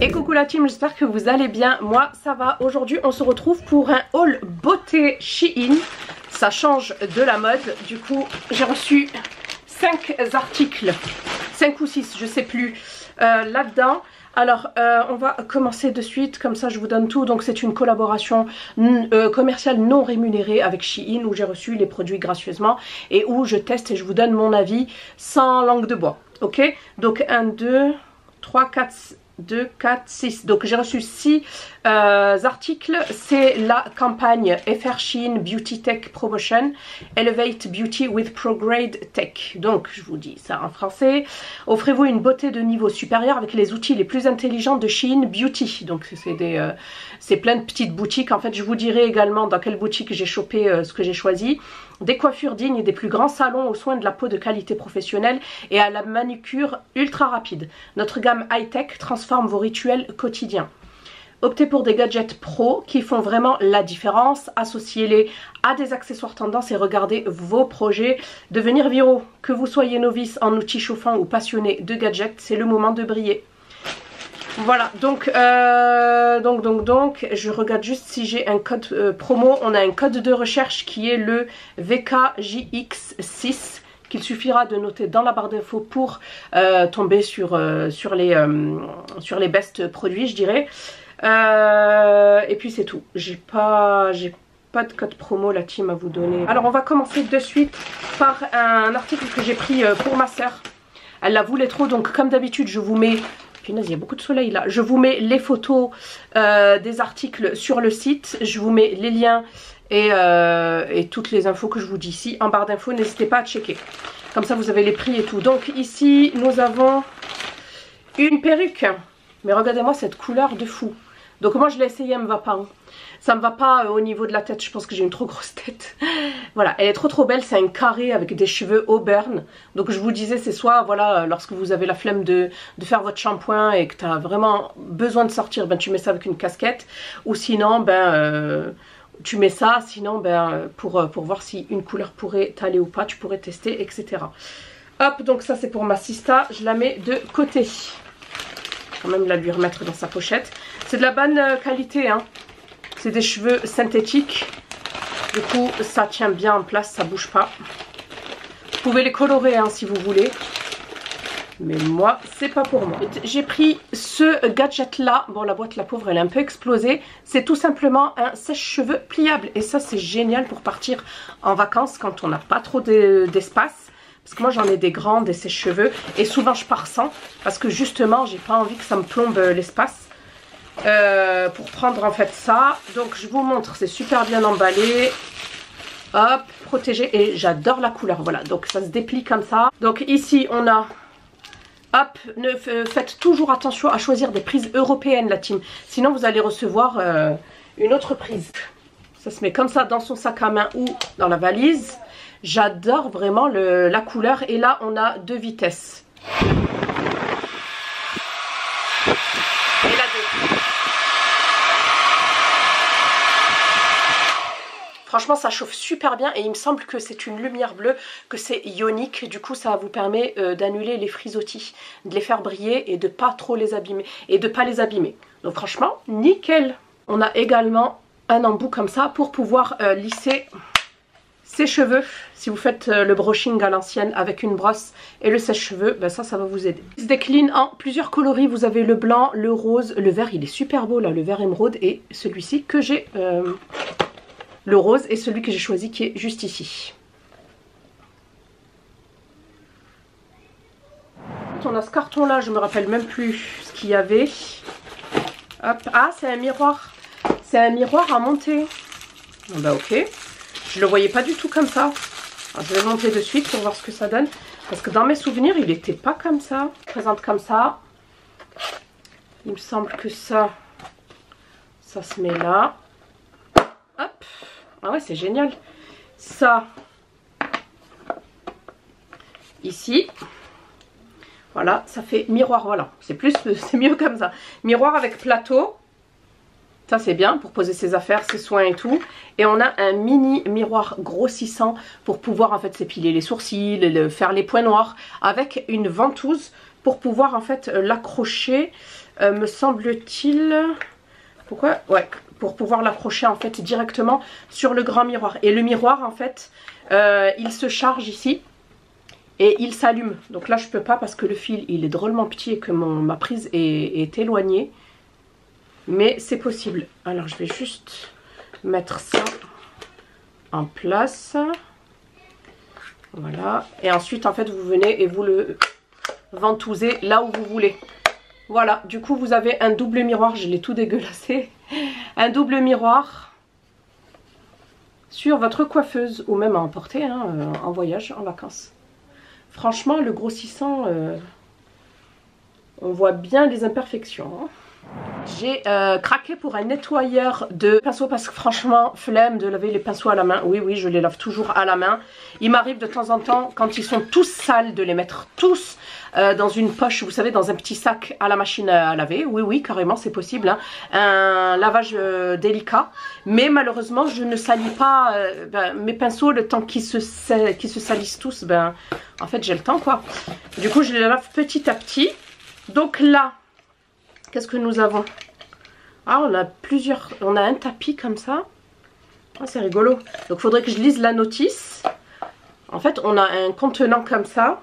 Et coucou la team, j'espère que vous allez bien. Moi ça va. Aujourd'hui on se retrouve pour un haul beauté Shein. Ça change de la mode. Du coup j'ai reçu 5 articles, 5 ou 6 je sais plus, là-dedans. Alors on va commencer de suite, comme ça je vous donne tout. Donc c'est une collaboration commerciale non rémunérée avec Shein, où j'ai reçu les produits gracieusement et où je teste et je vous donne mon avis sans langue de bois. Ok, donc 1, 2, 3, 4, 2, 4, 6. Donc j'ai reçu 6 articles. C'est la campagne FR Shein Beauty Tech Promotion Elevate Beauty with ProGrade Tech. Donc je vous dis ça en français. Offrez-vous une beauté de niveau supérieur avec les outils les plus intelligents de Shein Beauty. Donc c'est plein de petites boutiques. En fait je vous dirai également dans quelle boutique j'ai chopé ce que j'ai choisi. Des coiffures dignes des plus grands salons aux soins de la peau de qualité professionnelle et à la manucure ultra rapide. Notre gamme high-tech transforme vos rituels quotidiens. Optez pour des gadgets pro qui font vraiment la différence. Associez-les à des accessoires tendance et regardez vos projets devenir viraux. Que vous soyez novice en outils chauffants ou passionné de gadgets, c'est le moment de briller. Voilà, donc je regarde juste si j'ai un code promo. On a un code de recherche qui est le VKJX6 qu'il suffira de noter dans la barre d'infos pour tomber sur les best produits, je dirais. Et puis c'est tout. J'ai pas de code promo la team à vous donner. Alors on va commencer de suite par un article que j'ai pris pour ma soeur. Elle la voulait trop, donc comme d'habitude je vous mets... Punaise, il y a beaucoup de soleil là. Je vous mets les photos des articles sur le site. Je vous mets les liens et toutes les infos que je vous dis ici en barre d'infos. N'hésitez pas à checker. Comme ça, vous avez les prix et tout. Donc ici, nous avons une perruque. Mais regardez-moi cette couleur de fou. Donc moi, je l'ai essayé, elle me va pas. Hein. Ça me va pas au niveau de la tête. Je pense que j'ai une trop grosse tête. Voilà, elle est trop belle. C'est un carré avec des cheveux auburn. Donc je vous disais, c'est soit voilà, lorsque vous avez la flemme de faire votre shampoing et que tu as vraiment besoin de sortir, ben tu mets ça avec une casquette. Ou sinon, ben tu mets ça. Sinon, ben pour voir si une couleur pourrait t'aller ou pas, tu pourrais tester, etc. Hop, donc ça c'est pour ma sista. Je la mets de côté. Quand même la lui remettre dans sa pochette. C'est de la bonne qualité, hein. C'est des cheveux synthétiques. Du coup, ça tient bien en place, ça bouge pas. Vous pouvez les colorer hein, si vous voulez. Mais moi, c'est pas pour moi. J'ai pris ce gadget là. Bon, la boîte, la pauvre, elle est un peu explosée. C'est tout simplement un sèche-cheveux pliable. Et ça, c'est génial pour partir en vacances quand on n'a pas trop d'espace. Parce que moi, j'en ai des grands, des sèche-cheveux. Et souvent, je pars sans. Parce que justement, j'ai pas envie que ça me plombe l'espace. Pour prendre en fait ça. Donc, je vous montre. C'est super bien emballé. Hop, protégé. Et j'adore la couleur. Voilà, donc ça se déplie comme ça. Donc ici, on a... Hop, faites toujours attention à choisir des prises européennes, la team. Sinon, vous allez recevoir une autre prise. Ça se met comme ça dans son sac à main ou dans la valise. J'adore vraiment la couleur. Et là, on a 2 vitesses. Et la 2. Franchement, ça chauffe super bien et il me semble que c'est une lumière bleue, que c'est ionique. Du coup, ça vous permet d'annuler les frisottis, de les faire briller et de pas trop les abîmer. Donc franchement, nickel. On a également un embout comme ça pour pouvoir lisser ses cheveux. Si vous faites le brushing à l'ancienne avec une brosse et le sèche-cheveux, ben ça va vous aider. Il se décline en plusieurs coloris. Vous avez le blanc, le rose, le vert. Il est super beau là, le vert émeraude. Et celui-ci que j'ai... le rose et celui que j'ai choisi qui est juste ici. On a ce carton là, je me rappelle même plus ce qu'il y avait. Hop. Ah, c'est un miroir. C'est un miroir à monter. Bah ok. Je le voyais pas du tout comme ça. Alors, je vais le monter de suite pour voir ce que ça donne. Parce que dans mes souvenirs, il n'était pas comme ça. Il présente comme ça. Il me semble que ça se met là. Hop. Ah ouais, c'est génial. Ça, ici. Voilà, ça fait miroir, voilà. C'est mieux comme ça. Miroir avec plateau. Ça, c'est bien pour poser ses affaires, ses soins et tout. Et on a un mini miroir grossissant pour pouvoir en fait s'épiler les sourcils, faire les points noirs. Avec une ventouse pour pouvoir en fait l'accrocher, me semble-t-il. Pourquoi? Ouais, pour pouvoir l'accrocher en fait directement sur le grand miroir. Et le miroir en fait, il se charge ici et il s'allume. Donc là je peux pas parce que le fil il est drôlement petit et que ma prise est éloignée. Mais c'est possible. Alors je vais juste mettre ça en place. Voilà. Et ensuite en fait vous venez et vous le ventousez là où vous voulez. Voilà. Du coup vous avez un double miroir. Je l'ai tout dégueulassé. Un double miroir sur votre coiffeuse ou même à emporter hein, en voyage, en vacances. Franchement le grossissant, on voit bien les imperfections. Hein. J'ai craqué pour un nettoyeur de pinceaux parce que franchement, flemme de laver les pinceaux à la main. Oui, oui, je les lave toujours à la main. Il m'arrive de temps en temps, quand ils sont tous sales, de les mettre tous dans une poche, vous savez, dans un petit sac à la machine à laver. Oui, oui, carrément, c'est possible. Hein. Un lavage délicat. Mais malheureusement, je ne salis pas mes pinceaux le temps qu'ils se salissent tous. En fait, j'ai le temps, quoi. Du coup, je les lave petit à petit. Donc là... Qu'est-ce que nous avons? Ah, on a un tapis comme ça. Ah, c'est rigolo. Donc, il faudrait que je lise la notice. En fait, on a un contenant comme ça.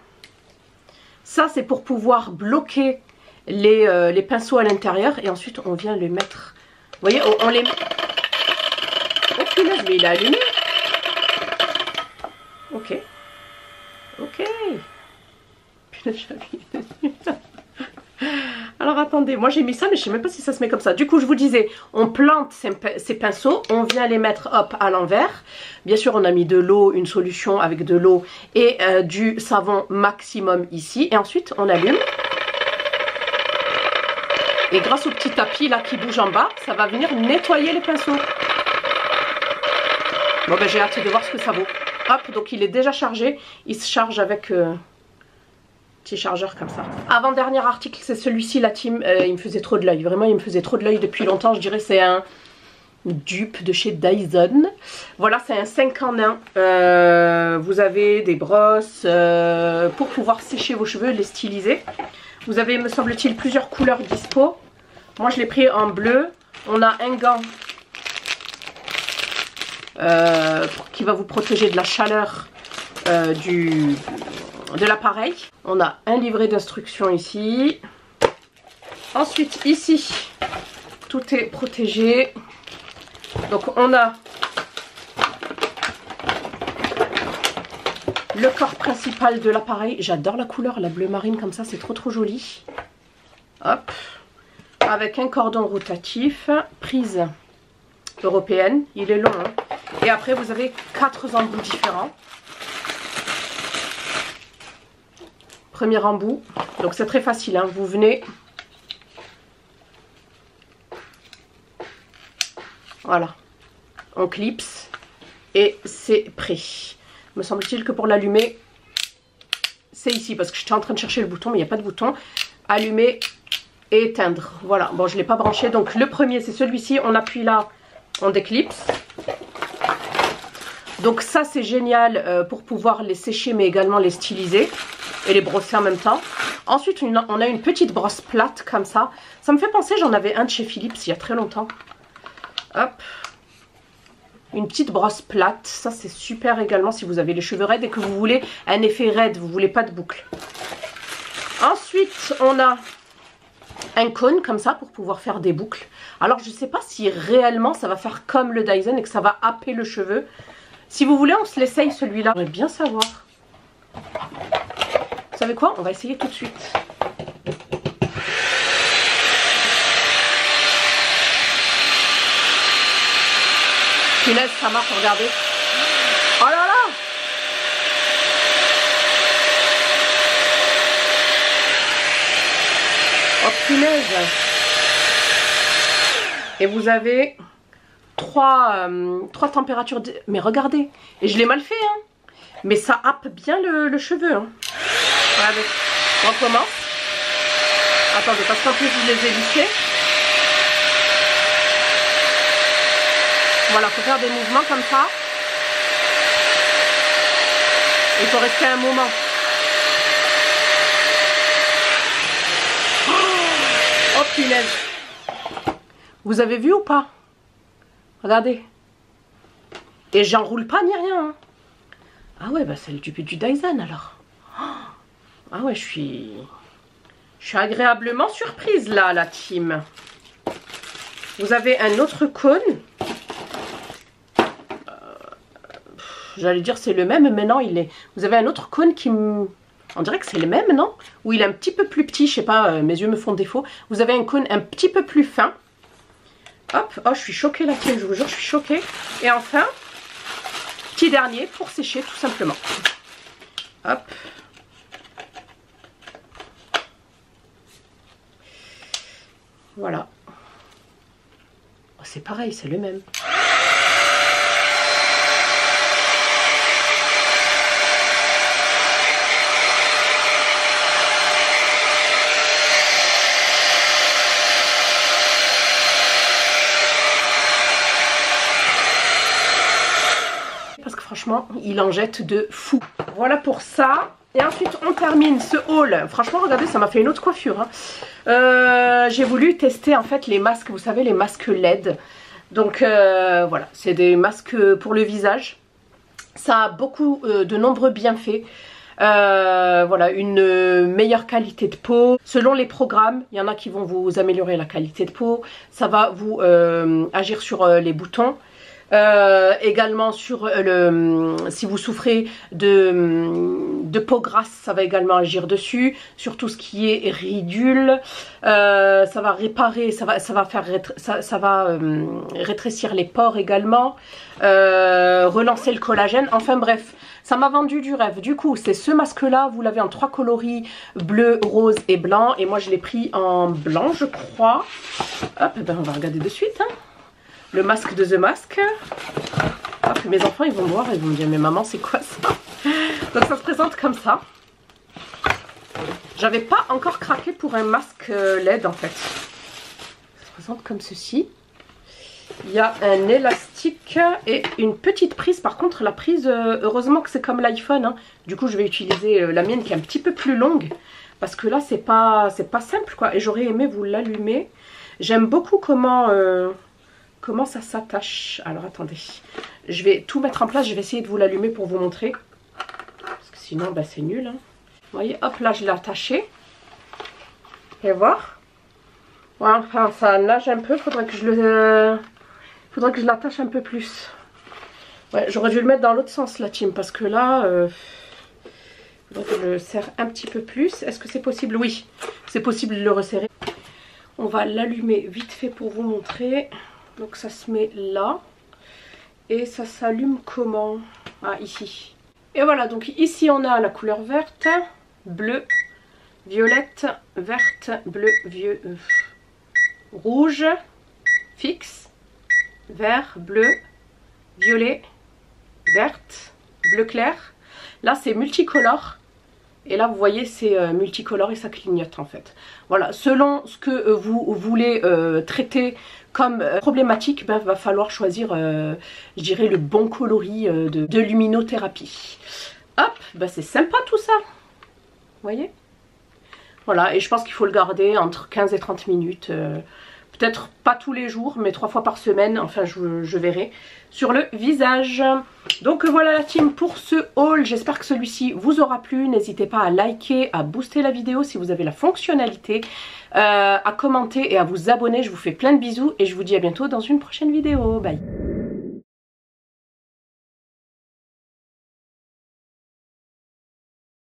Ça, c'est pour pouvoir bloquer les pinceaux à l'intérieur. Et ensuite, on vient les mettre. Vous voyez, on les met. Oh, punaise, mais il est allumé. Ok. Ok. Punaise, j'ai mis dessus. Alors attendez, moi j'ai mis ça mais je sais même pas si ça se met comme ça. Du coup je vous disais, on plante ces pinceaux, on vient les mettre hop à l'envers. Bien sûr on a mis de l'eau, une solution avec de l'eau et du savon maximum ici. Et ensuite on allume. Et grâce au petit tapis là qui bouge en bas, ça va venir nettoyer les pinceaux. Bon ben j'ai hâte de voir ce que ça vaut. Hop, donc il est déjà chargé, il se charge avec... chargeur comme ça. Avant-dernier article, c'est celui-ci, la team. Il me faisait trop de l'œil. Vraiment, il me faisait trop de l'œil depuis longtemps. Je dirais c'est un dupe de chez Dyson. Voilà, c'est un 5 en 1. Vous avez des brosses pour pouvoir sécher vos cheveux, les styliser. Vous avez, me semble-t-il, plusieurs couleurs dispo. Moi, je l'ai pris en bleu. On a un gant qui va vous protéger de la chaleur de l'appareil. On a un livret d'instructions ici. Ensuite ici tout est protégé. Donc on a le corps principal de l'appareil. J'adore la couleur, la bleu marine comme ça, c'est trop joli. Hop, avec un cordon rotatif, prise européenne, il est long hein. Et après vous avez 4 embouts différents. Premier embout, donc c'est très facile, hein. Vous venez, voilà, on clipse et c'est prêt. Me semble-t-il que pour l'allumer, c'est ici parce que j'étais en train de chercher le bouton mais il n'y a pas de bouton. Allumer et éteindre, voilà. Bon, je ne l'ai pas branché, donc le premier c'est celui-ci, on appuie là, on déclipse. Donc ça c'est génial pour pouvoir les sécher mais également les styliser. Et les brosser en même temps. Ensuite, on a une petite brosse plate comme ça. Ça me fait penser, j'en avais un de chez Philips il y a très longtemps. Hop. Une petite brosse plate. Ça, c'est super également si vous avez les cheveux raides et que vous voulez un effet raide. Vous ne voulez pas de boucle. Ensuite, on a un cône comme ça pour pouvoir faire des boucles. Alors, je ne sais pas si réellement ça va faire comme le Dyson et que ça va happer le cheveu. Si vous voulez, on se l'essaye celui-là. J'aimerais bien savoir. Vous savez quoi? On va essayer tout de suite. Punaise, ça marche, regardez. Oh là là! Oh punaise! Et vous avez trois températures. Mais regardez! Et je l'ai mal fait, hein! Mais ça happe bien le cheveu, hein. Regardez, on recommence. Attendez, parce qu'en plus je les ai lissés. Voilà, il faut faire des mouvements comme ça. Il faut rester un moment. punaise. Vous avez vu ou pas? Regardez. Et j'enroule pas ni rien. Hein. Ah ouais, bah c'est le du Dyson alors. Ah ouais, je suis agréablement surprise là, la team. Vous avez un autre cône. J'allais dire c'est le même, mais non, il est... Vous avez un autre cône qui me... On dirait que c'est le même, non? Ou il est un petit peu plus petit, je sais pas, mes yeux me font défaut. Vous avez un cône un petit peu plus fin. Hop, oh je suis choquée la team, je vous jure, je suis choquée. Et enfin, petit dernier pour sécher tout simplement. Hop. Voilà. Oh, c'est pareil, c'est le même. Parce que franchement, il en jette de fou. Voilà pour ça. Et ensuite, on termine ce haul. Franchement, regardez, ça m'a fait une autre coiffure. Hein. J'ai voulu tester en fait les masques, vous savez, les masques LED. Donc voilà, c'est des masques pour le visage. Ça a beaucoup de nombreux bienfaits. Voilà, une meilleure qualité de peau. Selon les programmes, il y en a qui vont vous améliorer la qualité de peau. Ça va vous agir sur les boutons. Également sur si vous souffrez de peau grasse, ça va également agir dessus, sur tout ce qui est ridules, ça va réparer, ça va rétrécir les pores également, relancer le collagène, enfin bref, ça m'a vendu du rêve. Du coup c'est ce masque là, vous l'avez en 3 coloris, bleu, rose et blanc, et moi je l'ai pris en blanc je crois. Hop, ben on va regarder de suite hein. Le masque de The Mask. Hop, mes enfants ils vont voir, ils vont me dire mais maman c'est quoi ça? Donc ça se présente comme ça. J'avais pas encore craqué pour un masque LED en fait. Ça se présente comme ceci. Il y a un élastique et une petite prise. Par contre la prise, heureusement que c'est comme l'iPhone. Hein. Du coup je vais utiliser la mienne qui est un petit peu plus longue. Parce que là c'est pas simple quoi. Et j'aurais aimé vous l'allumer. J'aime beaucoup comment ça s'attache. Alors attendez, je vais tout mettre en place, je vais essayer de vous l'allumer pour vous montrer. Parce que sinon bah, c'est nul. Hein. Vous voyez, hop là je l'ai attaché. Et voir. Ouais, enfin ça nage un peu, faudrait que je l'attache un peu plus. Ouais, j'aurais dû le mettre dans l'autre sens la team, parce que là, faudrait que je le serre un petit peu plus. Est-ce que c'est possible? Oui, c'est possible de le resserrer. On va l'allumer vite fait pour vous montrer. Donc ça se met là. Et ça s'allume comment? Ah, ici. Et voilà, donc ici on a la couleur verte, bleu, violette, verte, bleu, rouge, fixe, vert, bleu, violet, verte, bleu clair. Là c'est multicolore. Et là vous voyez c'est multicolore et ça clignote en fait. Voilà, selon ce que vous voulez traiter comme problématique, ben, va falloir choisir je dirais le bon coloris de luminothérapie. Hop, ben, c'est sympa tout ça. Vous voyez? Voilà, et je pense qu'il faut le garder entre 15 et 30 minutes. Peut-être pas tous les jours, mais 3 fois par semaine, enfin je verrai, sur le visage. Donc voilà la team pour ce haul, j'espère que celui-ci vous aura plu. N'hésitez pas à liker, à booster la vidéo si vous avez la fonctionnalité, à commenter et à vous abonner. Je vous fais plein de bisous et je vous dis à bientôt dans une prochaine vidéo. Bye.